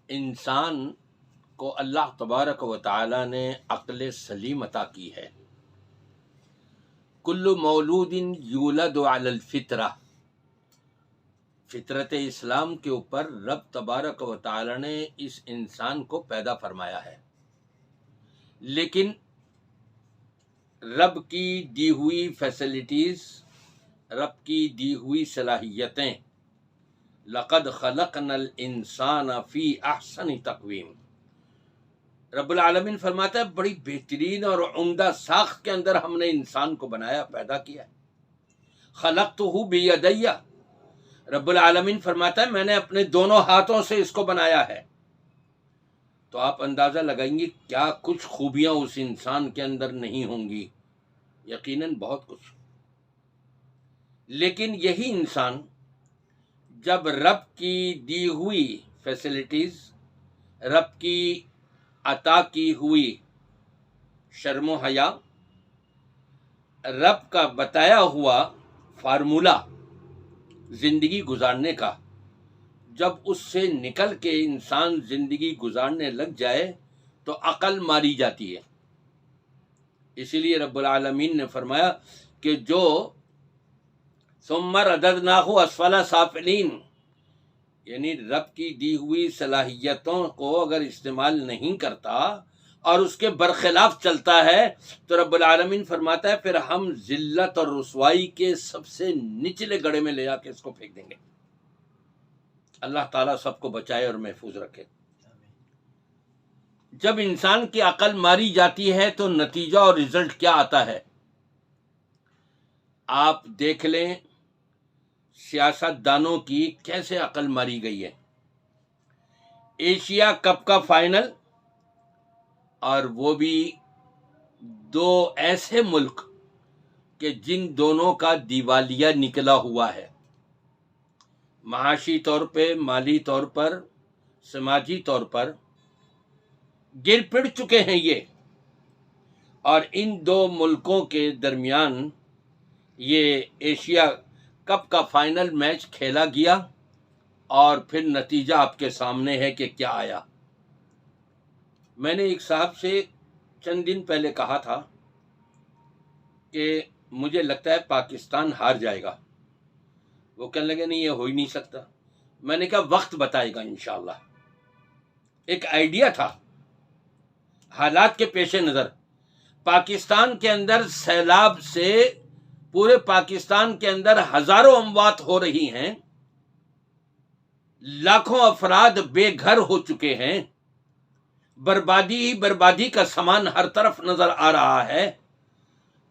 انسان کو اللہ تبارک و تعالی نے عقل سلیم عطا کی ہے۔ کل مولود یولد علی الفطرہ، فطرت اسلام کے اوپر رب تبارک و تعالی نے اس انسان کو پیدا فرمایا ہے، لیکن رب کی دی ہوئی فیسلٹیز، رب کی دی ہوئی صلاحیتیں، لقد خلقنا الانسان فی احسن تقویم، رب العالمین فرماتا ہے بڑی بہترین اور عمدہ ساخت کے اندر ہم نے انسان کو بنایا، پیدا کیا ہے۔ خلقتہ بیدی، رب العالمین فرماتا ہے میں نے اپنے دونوں ہاتھوں سے اس کو بنایا ہے۔ تو آپ اندازہ لگائیں گے کیا کچھ خوبیاں اس انسان کے اندر نہیں ہوں گی، یقیناً بہت کچھ۔ لیکن یہی انسان جب رب کی دی ہوئی فیسلٹیز، رب کی عطا کی ہوئی شرم و حیا، رب کا بتایا ہوا فارمولہ زندگی گزارنے کا، جب اس سے نکل کے انسان زندگی گزارنے لگ جائے تو عقل ماری جاتی ہے۔ اسی لیے رب العالمین نے فرمایا کہ جو ثم رددناہ اسفل سافلین، یعنی رب کی دی ہوئی صلاحیتوں کو اگر استعمال نہیں کرتا اور اس کے برخلاف چلتا ہے تو رب العالمین فرماتا ہے پھر ہم ذلت اور رسوائی کے سب سے نچلے گڑھے میں لے جا کے اس کو پھینک دیں گے۔ اللہ تعالیٰ سب کو بچائے اور محفوظ رکھے۔ جب انسان کی عقل ماری جاتی ہے تو نتیجہ اور رزلٹ کیا آتا ہے؟ آپ دیکھ لیں سیاست دانوں کی کیسے عقل ماری گئی ہے۔ ایشیا کپ کا فائنل، اور وہ بھی دو ایسے ملک کہ جن دونوں کا دیوالیہ نکلا ہوا ہے، معاشی طور پہ، مالی طور پر، سماجی طور پر گر پڑ چکے ہیں یہ، اور ان دو ملکوں کے درمیان یہ ایشیا کپ کا فائنل میچ کھیلا گیا، اور پھر نتیجہ آپ کے سامنے ہے کہ کیا آیا۔ میں نے ایک صاحب سے چند دن پہلے کہا تھا کہ مجھے لگتا ہے پاکستان ہار جائے گا۔ وہ کہنے لگے نہیں یہ ہو ہی نہیں سکتا۔ میں نے کہا وقت بتائے گا انشاءاللہ۔ ایک آئیڈیا تھا، حالات کے پیش نظر پاکستان کے اندر سیلاب سے پورے پاکستان کے اندر ہزاروں اموات ہو رہی ہیں، لاکھوں افراد بے گھر ہو چکے ہیں، بربادی ہی بربادی کا سامان ہر طرف نظر آ رہا ہے،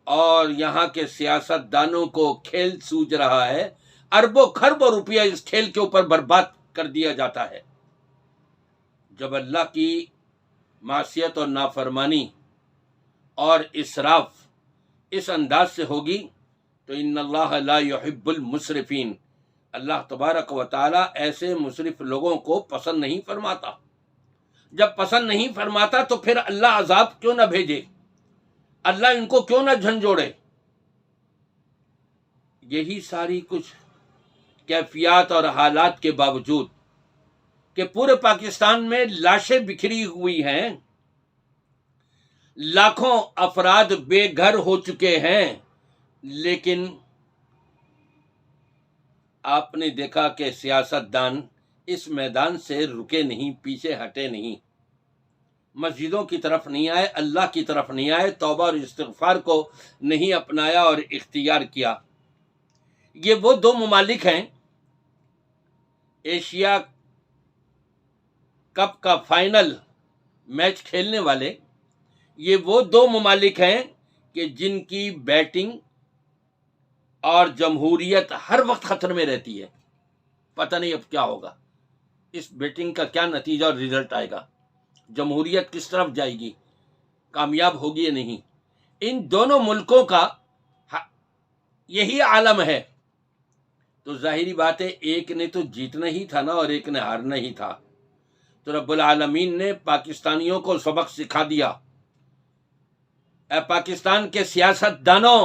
اور یہاں کے سیاست دانوں کو کھیل سوج رہا ہے، اربوں خربوں روپیہ اس کھیل کے اوپر برباد کر دیا جاتا ہے۔ جب اللہ کی معصیت اور نافرمانی اور اسراف اس انداز سے ہوگی تو ان اللہ لا يحب المسرفین، اللہ تبارک و تعالی ایسے مسرف لوگوں کو پسند نہیں فرماتا۔ جب پسند نہیں فرماتا تو پھر اللہ عذاب کیوں نہ بھیجے، اللہ ان کو کیوں نہ جھنجھوڑے۔ یہی ساری کچھ کیفیات اور حالات کے باوجود کہ پورے پاکستان میں لاشیں بکھری ہوئی ہیں، لاکھوں افراد بے گھر ہو چکے ہیں، لیکن آپ نے دیکھا کہ سیاست دان اس میدان سے رکے نہیں، پیچھے ہٹے نہیں، مسجدوں کی طرف نہیں آئے، اللہ کی طرف نہیں آئے، توبہ اور استغفار کو نہیں اپنایا اور اختیار کیا۔ یہ وہ دو ممالک ہیں، ایشیا کپ کا فائنل میچ کھیلنے والے، یہ وہ دو ممالک ہیں کہ جن کی بیٹنگ اور جمہوریت ہر وقت خطر میں رہتی ہے۔ پتہ نہیں اب کیا ہوگا، اس بیٹنگ کا کیا نتیجہ اور رزلٹ آئے گا، جمہوریت کس طرف جائے گی، کامیاب ہوگی یا نہیں۔ ان دونوں ملکوں کا یہی عالم ہے، تو ظاہری بات ہے ایک نے تو جیتنا ہی تھا نا، اور ایک نے ہارنا ہی تھا۔ تو رب العالمین نے پاکستانیوں کو سبق سکھا دیا، اے پاکستان کے سیاست دانوں،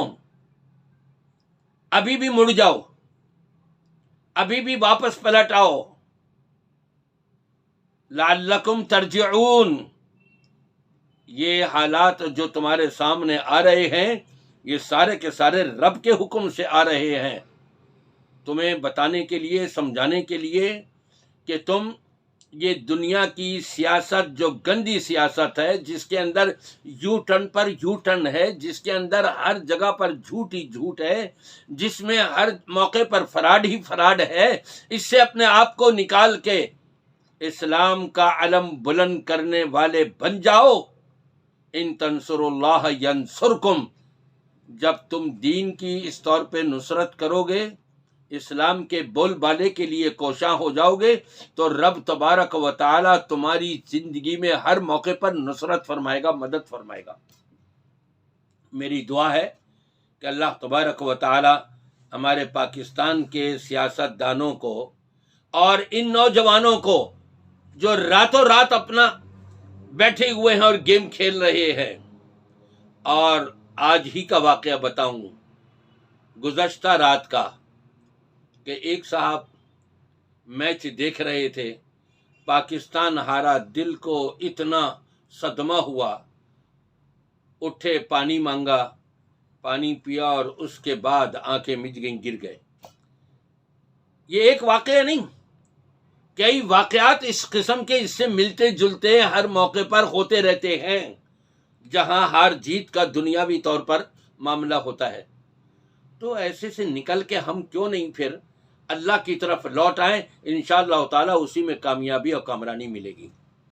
ابھی بھی مڑ جاؤ، ابھی بھی واپس پلٹ آؤ، لعلکم ترجعون، یہ حالات جو تمہارے سامنے آ رہے ہیں یہ سارے کے سارے رب کے حکم سے آ رہے ہیں، تمہیں بتانے کے لیے، سمجھانے کے لیے کہ تم یہ دنیا کی سیاست جو گندی سیاست ہے، جس کے اندر یو ٹرن پر یو ٹرن ہے، جس کے اندر ہر جگہ پر جھوٹ ہی جھوٹ ہے، جس میں ہر موقع پر فراڈ ہی فراڈ ہے، اس سے اپنے آپ کو نکال کے اسلام کا علم بلند کرنے والے بن جاؤ۔ ان تنصروا اللہ ینصرکم، جب تم دین کی اس طور پہ نصرت کرو گے، اسلام کے بول بالے کے لیے کوشاں ہو جاؤ گے، تو رب تبارک و تعالی تمہاری زندگی میں ہر موقع پر نصرت فرمائے گا، مدد فرمائے گا۔ میری دعا ہے کہ اللہ تبارک و تعالی ہمارے پاکستان کے سیاست دانوں کو اور ان نوجوانوں کو جو راتوں رات اپنا بیٹھے ہوئے ہیں اور گیم کھیل رہے ہیں، اور آج ہی کا واقعہ بتاؤں، گزشتہ رات کا، کہ ایک صاحب میچ دیکھ رہے تھے، پاکستان ہارا، دل کو اتنا صدمہ ہوا، اٹھے، پانی مانگا، پانی پیا اور اس کے بعد آنکھیں مج گئیں، گر گئے۔ یہ ایک واقعہ نہیں، کئی واقعات اس قسم کے اس سے ملتے جلتے ہر موقع پر ہوتے رہتے ہیں، جہاں ہار جیت کا دنیاوی طور پر معاملہ ہوتا ہے۔ تو ایسے سے نکل کے ہم کیوں نہیں پھر اللہ کی طرف لوٹ آئیں، انشاءاللہ تعالی اسی میں کامیابی اور کامرانی ملے گی۔